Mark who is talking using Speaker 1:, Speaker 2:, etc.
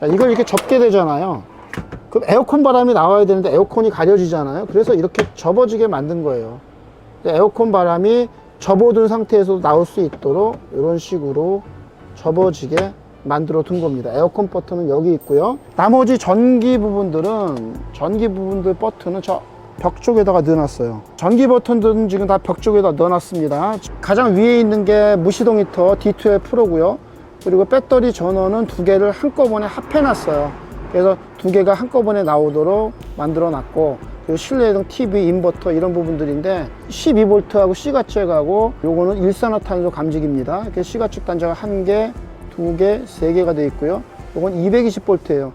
Speaker 1: 자, 이걸 이렇게 접게 되잖아요. 그럼 에어컨 바람이 나와야 되는데 에어컨이 가려지잖아요. 그래서 이렇게 접어지게 만든 거예요. 에어컨 바람이 접어둔 상태에서도 나올 수 있도록 이런 식으로 접어지게 만들어 둔 겁니다. 에어컨 버튼은 여기 있고요. 나머지 전기 부분들 버튼은 저 벽 쪽에다가 넣어놨어요. 전기 버튼들은 지금 다 벽 쪽에다 넣어놨습니다. 가장 위에 있는 게 무시동 히터 D12 프로고요. 그리고 배터리 전원은 두 개를 한꺼번에 합해놨어요. 그래서 두 개가 한꺼번에 나오도록 만들어 놨고, 그리고 실내용 TV, 인버터 이런 부분들인데 12V하고 C가축하고 요거는 일산화탄소 감지기입니다. 이렇게 C가축 단자가 한 개, 두 개, 세 개가 되어 있고요. 요건 220V예요.